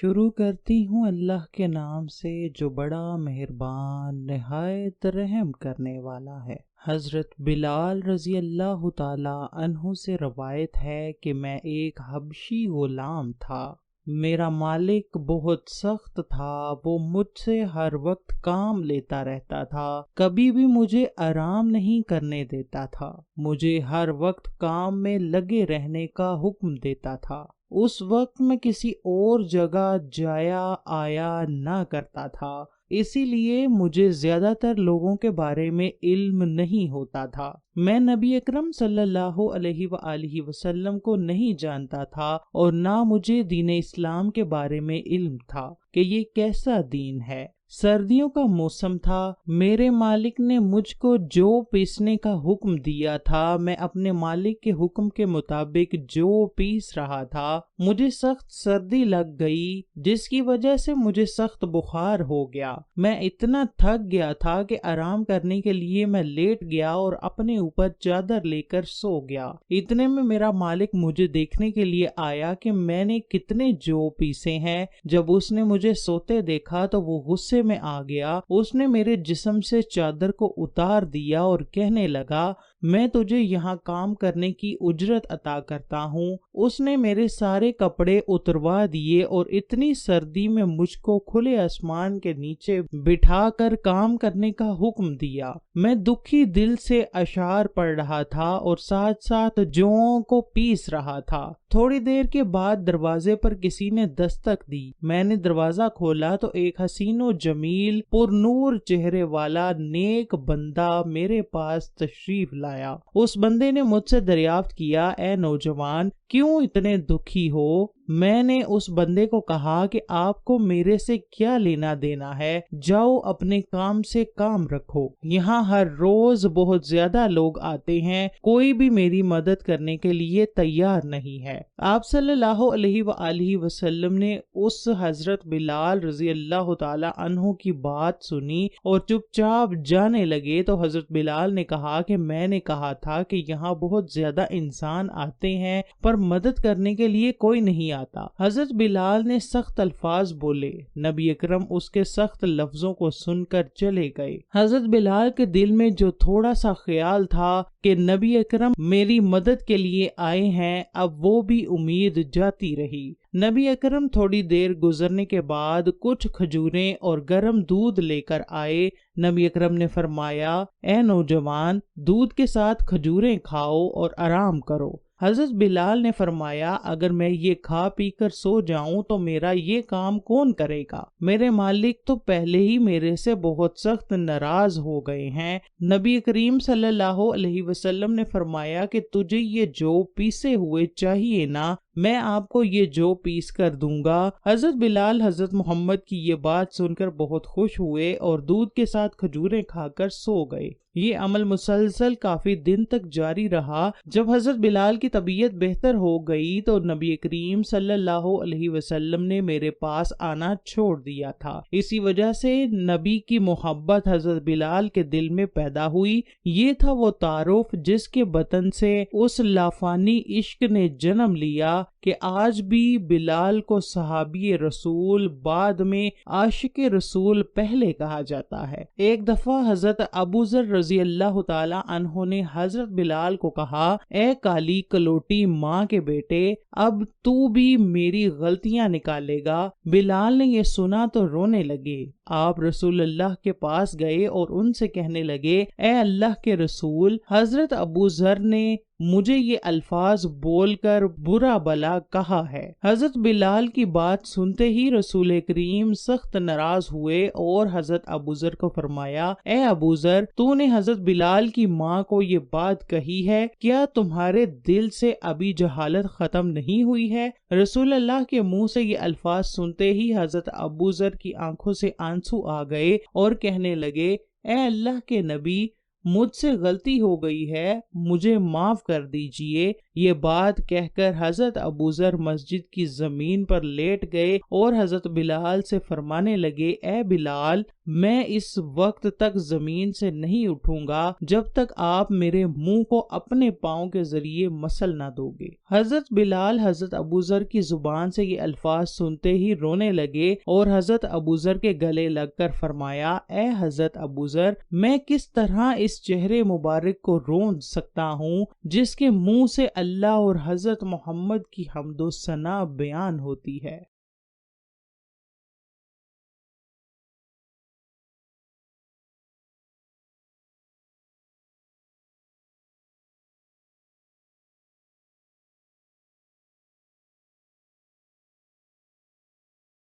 شروع کرتی ہوں اللہ کے نام سے جو بڑا مہربان نہایت رحم کرنے والا ہے۔ حضرت بلال رضی اللہ تعالی عنہ سے روایت ہے کہ میں ایک حبشی غلام تھا۔ میرا مالک بہت سخت تھا، وہ مجھ سے ہر وقت کام لیتا رہتا تھا، کبھی بھی مجھے آرام نہیں کرنے دیتا تھا، مجھے ہر وقت کام میں لگے رہنے کا حکم دیتا تھا۔ اس وقت میں کسی اور جگہ جایا آیا نہ کرتا تھا، اسی لیے مجھے زیادہ تر لوگوں کے بارے میں علم نہیں ہوتا تھا۔ میں نبی اکرم صلی اللہ علیہ وآلہ وسلم کو نہیں جانتا تھا اور نہ مجھے دین اسلام کے بارے میں علم تھا کہ یہ کیسا دین ہے۔ سردیوں کا موسم تھا، میرے مالک نے مجھ کو جو پیسنے کا حکم دیا تھا میں اپنے مالک کے حکم کے مطابق جو پیس رہا تھا۔ مجھے سخت سردی لگ گئی جس کی وجہ سے مجھے سخت بخار ہو گیا۔ میں اتنا تھک گیا تھا کہ آرام کرنے کے لیے میں لیٹ گیا اور اپنے اوپر چادر لے کر سو گیا۔ اتنے میں میرا مالک مجھے دیکھنے کے لیے آیا کہ میں نے کتنے جو پیسے ہیں۔ جب اس نے مجھے سوتے دیکھا تو وہ غصے میں آ گیا، اس نے میرے جسم سے چادر کو اتار دیا اور کہنے لگا، میں تجھے یہاں کام کرنے کی اجرت عطا کرتا ہوں۔ اس نے میرے سارے کپڑے اتروا دیے اور اتنی سردی میں مجھ کو کھلے آسمان کے نیچے بٹھا کر کام کرنے کا حکم دیا۔ میں دکھی دل سے اشعار پڑھ رہا تھا اور ساتھ ساتھ جوؤں کو پیس رہا تھا۔ تھوڑی دیر کے بعد دروازے پر کسی نے دستک دی۔ میں نے دروازہ کھولا تو ایک حسین و جمیل پر نور چہرے والا نیک بندہ میرے پاس تشریف لایا۔ اس بندے نے مجھ سے دریافت کیا، اے نوجوان، کیوں اتنے دکھی ہو؟ میں نے اس بندے کو کہا کہ آپ کو میرے سے کیا لینا دینا ہے، جاؤ اپنے کام سے کام رکھو۔ یہاں ہر روز بہت زیادہ لوگ آتے ہیں، کوئی بھی میری مدد کرنے کے لیے تیار نہیں ہے۔ آپ صلی اللہ علیہ وآلہ وسلم نے اس حضرت بلال رضی اللہ تعالی عنہ کی بات سنی اور چپ چاپ جانے لگے تو حضرت بلال نے کہا کہ میں نے کہا تھا کہ یہاں بہت زیادہ انسان آتے ہیں پر مدد کرنے کے لیے کوئی نہیں آتا۔ حضرت بلال نے سخت الفاظ بولے، نبی اکرم اس کے سخت لفظوں کو سن کر چلے گئے۔ حضرت بلال کے دل میں جو تھوڑا سا خیال تھا کہ نبی اکرم میری مدد کے لیے آئے ہیں، اب وہ بھی امید جاتی رہی۔ نبی اکرم تھوڑی دیر گزرنے کے بعد کچھ کھجوریں اور گرم دودھ لے کر آئے۔ نبی اکرم نے فرمایا، اے نوجوان، دودھ کے ساتھ کھجوریں کھاؤ اور آرام کرو۔ حضرت بلال نے فرمایا، اگر میں یہ کھا پی کر سو جاؤں تو میرا یہ کام کون کرے گا؟ میرے مالک تو پہلے ہی میرے سے بہت سخت ناراض ہو گئے ہیں۔ نبی کریم صلی اللہ علیہ وسلم نے فرمایا کہ تجھے یہ جو پیسے ہوئے چاہیے نا، میں آپ کو یہ جو پیس کر دوں گا۔ حضرت بلال حضرت محمد کی یہ بات سن کر بہت خوش ہوئے اور دودھ کے ساتھ کھجوریں کھا کر سو گئے۔ یہ عمل مسلسل کافی دن تک جاری رہا۔ جب حضرت بلال کی طبیعت بہتر ہو گئی تو نبی کریم صلی اللہ علیہ وسلم نے میرے پاس آنا چھوڑ دیا تھا۔ اسی وجہ سے نبی کی محبت حضرت بلال کے دل میں پیدا ہوئی۔ یہ تھا وہ تعارف جس کے بطن سے اس لافانی عشق نے جنم لیا کہ آج بھی بلال کو صحابی رسول، بعد میں عاشق رسول پہلے کہا جاتا ہے۔ ایک دفعہ حضرت ابوذر رضی اللہ تعالی عنہ نے حضرت بلال کو کہا، اے کالی کلوٹی ماں کے بیٹے، اب تو بھی میری غلطیاں نکالے گا۔ بلال نے یہ سنا تو رونے لگے۔ آپ رسول اللہ کے پاس گئے اور ان سے کہنے لگے، اے اللہ کے رسول، حضرت ابوذر نے مجھے یہ الفاظ بول کر برا بلا کہا ہے۔ حضرت بلال کی بات سنتے ہی رسول کریم سخت ناراض ہوئے اور حضرت ابوذر کو فرمایا، اے ابوذر، تو نے حضرت بلال کی ماں کو یہ بات کہی ہے، کیا تمہارے دل سے ابھی جہالت ختم نہیں ہوئی ہے؟ رسول اللہ کے منہ سے یہ الفاظ سنتے ہی حضرت ابوذر کی آنکھوں سے آنسو آ گئے اور کہنے لگے، اے اللہ کے نبی، مجھ سے غلطی ہو گئی ہے، مجھے معاف کر دیجئے۔ یہ بات کہہ کر حضرت ابو ذر مسجد کی زمین پر لیٹ گئے اور حضرت بلال سے فرمانے لگے، اے بلال، میں اس وقت تک زمین سے نہیں اٹھوں گا جب تک آپ میرے منہ کو اپنے پاؤں کے ذریعے مسل نہ دو گے۔ حضرت بلال حضرت ابو ذر کی زبان سے یہ الفاظ سنتے ہی رونے لگے اور حضرت ابو ذر کے گلے لگ کر فرمایا، اے حضرت ابو ذر، میں کس طرح اس چہرے مبارک کو رون سکتا ہوں جس کے منہ سے اللہ اور حضرت محمد کی حمد و ثنا بیان ہوتی ہے۔